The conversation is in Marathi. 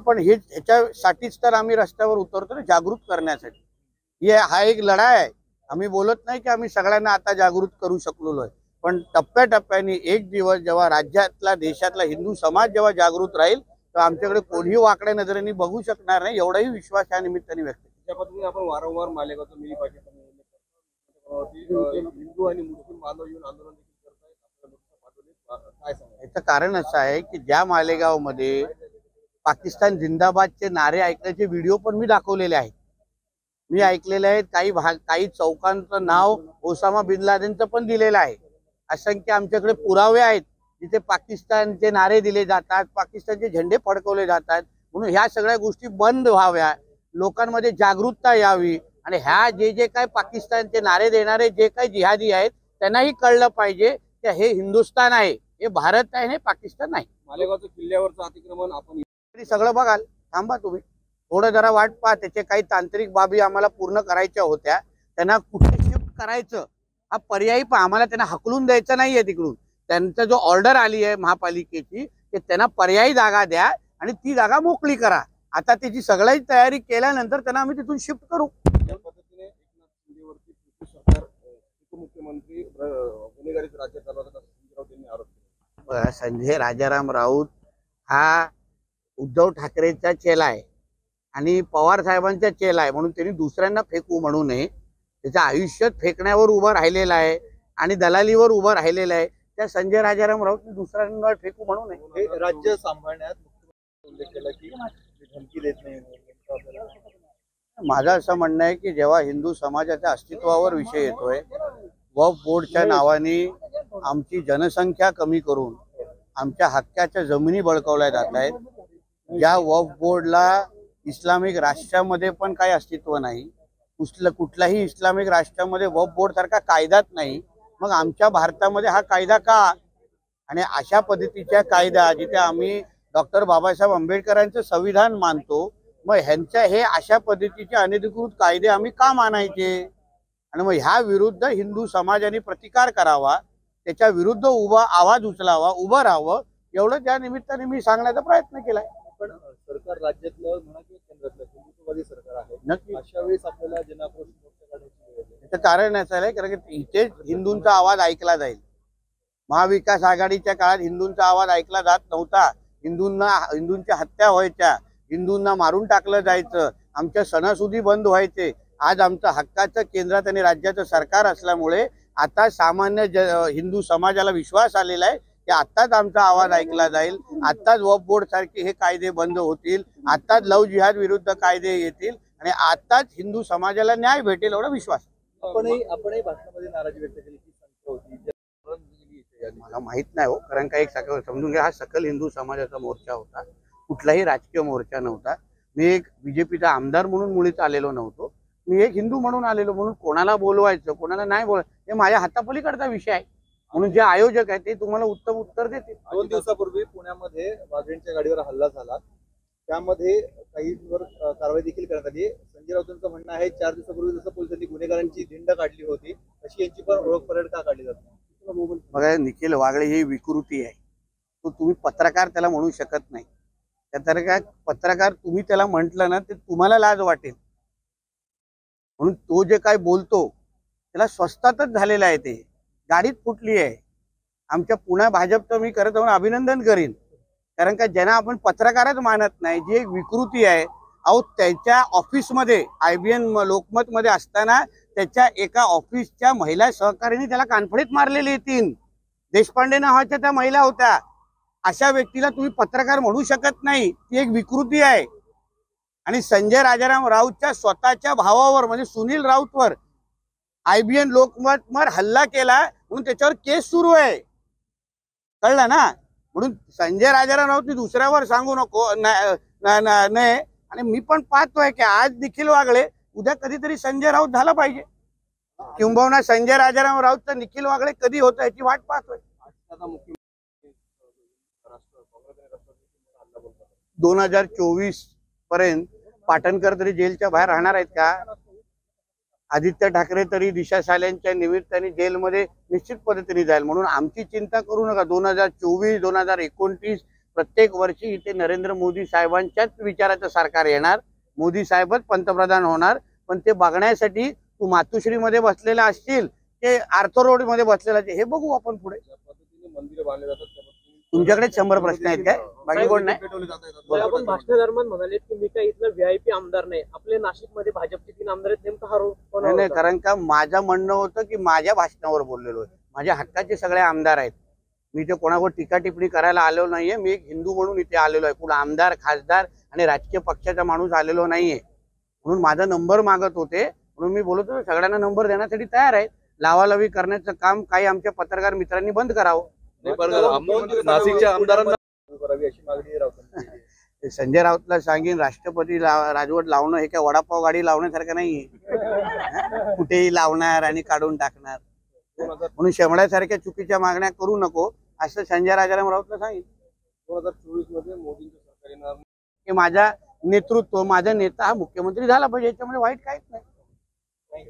पण हे ह्याच्यासाठीच तर आम्ही रस्त्यावर उतरतो ना, जागृत करण्यासाठी। हा एक लढा आहे। आम्ही बोलत नाही की आम्ही सगळ्यांना आता जागृत करू शकलो आहे, पण टप्प्याटप्प्याने एक दिवस जेव्हा राज्यातला देशातला हिंदू समाज जेव्हा जागृत राहील तर आमच्याकडे कोणीही वाकड्या नजरेने बघू शकणार नाही, एवढाही विश्वास या निमित्ताने व्यक्त केला। त्या पद्धतीने आपण वारंवार मालेगावचं मिनी पाकिस्तान हिंदू आणि मुस्लिम बांधव येऊन आंदोलन देखील करतायत, काय सांगा? याचं कारण असं आहे की ज्या मालेगावमध्ये पाकिस्तान जिंदाबादचे नारे ऐकण्याचे व्हिडिओ पण मी दाखवलेले आहेत, मी ऐकलेले आहेत। काही चौकांचं नाव ओसामा बिन लादेनचं पण दिलेलं आहे। असंख्य आमच्याकडे पुरावे आहेत जिथे पाकिस्तानचे नारे दिले जातात, पाकिस्तानचे झेंडे फडकवले जातात। म्हणून ह्या सगळ्या गोष्टी बंद व्हाव्या, लोकांमध्ये जागरूकता यावी आणि ह्या जे काही पाकिस्तानचे नारे देणारे जे काही जिहादी आहेत त्यांनाही कळलं पाहिजे की हे हिंदुस्थान आहे, हे भारत आहे, हे पाकिस्तान नाही। मालेगावचं किल्ल्यावरचं अतिक्रमण आपण सगळं बघाल, थांबा तुम्ही थोडं जरा वाट पहा। त्याचे काही तांत्रिक बाबी आम्हाला पूर्ण करायच्या होत्या, त्यांना कुठे शिफ्ट करायचं हा पर्यायी पण आम्हाला त्यांना हकलून द्यायचं नाहीये तिकडून। त्यांचा जो ऑर्डर आली आहे महापालिकेची ते त्यांना पर्यायी जागा द्या आणि ती जागा मोकळी करा। आता त्याची सगळी तयारी केल्यानंतर त्यांना आम्ही तिथून शिफ्ट करू। या पद्धतीने एकनाथ शिंदेवरती सरकार उपमुख्यमंत्री गुन्हेगारीचं राज्य चालवतात असं संजय राऊत यांनी आरोप केला। संजय राजाराम राऊत हा उद्धव ठाकरेचा चेला आहे आणि पवार साहेबांचा चेला आहे, म्हणून त्यांनी दुसऱ्यांना फेकू म्हणू नये। त्याच्या आयुष्यात फेकण्यावर उभं राहिलेलं आहे आणि दलालीवर उभं राहिलेलं आहे। त्या संजय राजाराम राऊतने दुसऱ्यांवर फेकू म्हणू नये। हे राज्य सांभाळण्यात उल्लेख केला की धमकी देत नाही। माझं असं म्हणणं आहे की जेव्हा हिंदू समाजाच्या अस्तित्वावर विषय येतोय, वक्फ बोर्डच्या नावाने आमची जनसंख्या कमी करून आमच्या हक्काच्या जमिनी बळकावल्या जात आहेत। ज्या वक्फ बोर्डला इस्लामिक राष्ट्रामध्ये पण काही अस्तित्व नाही, कुठल्याही इस्लामिक राष्ट्रामध्ये वक्फ बोर्ड सारखा कायदाच नाही, मग आमच्या भारतामध्ये हा कायदा का? आणि अशा पद्धतीच्या कायदा जिथे आम्ही डॉक्टर बाबासाहेब आंबेडकरांचं संविधान मानतो, मग ह्यांच्या हे अशा पद्धतीचे अनधिकृत कायदे आम्ही का मानायचे? आणि मग ह्या विरुद्ध हिंदू समाजाने प्रतिकार करावा, त्याच्या विरुद्ध आवाज उचलावा, उभं राहावं, एवढं त्या निमित्ताने मी सांगण्याचा प्रयत्न केलाय। पण सरकार राज्यातलं म्हणा किंवा केंद्रातलं हिंदुत्ववादी सरकार आहे, नक्की अशा वेळेस आपल्याला जनाक्रोश मोर्चा काढायची वेळ येते। त्याचं कारण असं आहे कारण की इथेच हिंदूंचा आवाज ऐकला जाईल। महाविकास आघाडीच्या काळात हिंदूंचा आवाज ऐकला जात नव्हता, हिंदूंच्या हत्या व्हायच्या, हिंदूंना मारून टाकलं जायचं, आमच्या सणासुदी बंद व्हायचे। आज आमचं हक्काचं केंद्रात आणि राज्याचं सरकार असल्यामुळे आता सामान्य हिंदू समाजाला विश्वास आलेला आहे की आत्ताच आमचा आवाज ऐकला जाईल, आत्ताच वक्फ बोर्ड सारखे हे कायदे बंद होतील, आत्ताच लव जिहाद विरुद्ध कायदे येतील आणि आत्ताच हिंदू समाजाला न्याय भेटेल, एवढा विश्वास। आपणही भाषणामध्ये नाराजी व्यक्त केली की संख्या होती, मला माहित नाही हो, कारण का एक समजून घ्या, हा सकल हिंदू समाजाचा मोर्चा होता, कुठलाही राजकीय मोर्चा नव्हता। मी एक बीजेपीचा आमदार म्हणून मुळीच आलेलो नव्हतो, मी एक हिंदू म्हणून आलेलो। म्हणून कोणाला बोलवायचं कोणाला नाही बोलायचं हे माझ्या हातापलीकडचा विषय आहे, म्हणून जे आयोजक आहेत ते तुम्हाला उत्तम उत्तर देतील। 2 दिवसापूर्वी पुण्यामध्ये वाघेंच्या गाडीवर हल्ला झाला, त्यामध्ये काहींवर कारवाई देखील करण्यात आली। संजय राऊतांचं म्हणणं आहे 4 दिवसापूर्वी जसं पोलिसांनी गुन्हेगारांची धिंड काढली होती तशी यांची पण ओळख परेड का काढली जाते? बघा, निखिल वागळे ही विकृती आहे, तो तुम्ही पत्रकार त्याला म्हणू शकत नाही। त्या पत्रकार तुम्ही त्याला म्हटलं ना ते तुम्हाला लाज वाटेल, म्हणून तो जे काय बोलतो त्याला स्वस्तातच झालेला आहे, ते गाडीत फुटली आहे। आमच्या पुणे भाजपचं मी खरं तर अभिनंदन करीन, कारण का ज्यांना आपण पत्रकारच मानत नाही, जी एक विकृती आहे। अहो, त्याच्या ऑफिसमध्ये IBN लोकमत मध्ये असताना त्याच्या एका ऑफिसच्या महिला सहकार्याने त्याला कानफडीत मारलेली 3 देशपांडे नावाच्या त्या महिला होत्या। अशा व्यक्तीला तुम्ही पत्रकार म्हणू शकत नाही, ती एक विकृती आहे। आणि संजय राजाराम राऊतच्या स्वतःच्या भावावर म्हणजे सुनील राऊतवर IBN लोकमतवर हल्ला केला म्हणून त्याच्यावर केस सुरू आहे, कळलं ना? म्हणून संजय राजाराम राऊत दुसऱ्यावर सांगू नको नाही। आणि मी पण पाहतोय की आज निखिल वागळे, उद्या कधीतरी संजय राऊत झाला पाहिजे, किंबहुना संजय राजाराम राऊतचा निखिल वागळे कधी होतं याची वाट पाहतोय। 2024 पर्यंत पाटणकर तरी जेलच्या बाहेर राहणार आहेत का? आदित्य ठाकरे तरी दिशा साल्यांच्या निमित्ताने जेलमध्ये निश्चित पद्धतीने जाईल, म्हणून आमची चिंता करू नका। 2024, 2029 प्रत्येक वर्षी इथे नरेंद्र मोदी साहेबांच्याच विचाराचं सरकार येणार, मोदी साहेबच पंतप्रधान होणार. पण ते बघण्यासाठी तू मातोश्रीमध्ये बसलेला असशील ते आर्थर रोड मध्ये बसलेला हे बघू आपण पुढे. मंदिर बांधले जातात तुमच्याकडे 100 प्रश्न आहेत काय? बाकी कोण नाही. आपण भाषणादरम्यान म्हणाले की मी काय इथलं व्हीआयपी आमदार नाही. आपले नाशिकमध्ये भाजपचे 3 आमदार आहेत, नेमका हा रोग कोणावर नाही, होता? कारण का माझं म्हणणं होतं की माझ्या भाषणावर बोललेलो आहे. माझ्या हक्काचे सगळे आमदार आहेत. मी इथे कोणावर टीका टिप्पणी करायला आलेलो नाहीये. मी एक हिंदू म्हणून इथे आलेलो आहे. कुठं आमदार, खासदार आणि राजकीय पक्षाचा माणूस आलेलो नाहीये. म्हणून माझा नंबर मागत होते, म्हणून मी बोलत होतो सगळ्यांना नंबर देण्यासाठी तयार आहे. लावालावी करण्याचं काम काही आमच्या पत्रकार मित्रांनी बंद करावं. नाशिकच्या आमदारांना करावी अशी मागणी राऊतांची. संजय राऊतला सांगेन राष्ट्रपती राजवट लावणं हे काय वडापाव गाडी लावण्यासारखं नाहीये. कुठेही लावणार आणि काढून टाकणार. म्हणून शेमड्यासारख्या चुकीच्या मागण्या करू नको असं संजय राजाराम राऊतला सांगेन. 2024 मध्ये मोदींचं सरकार येणार की माझा नेतृत्व, माझा नेता हा मुख्यमंत्री झाला पाहिजे, याच्यामध्ये वाईट काहीच नाही.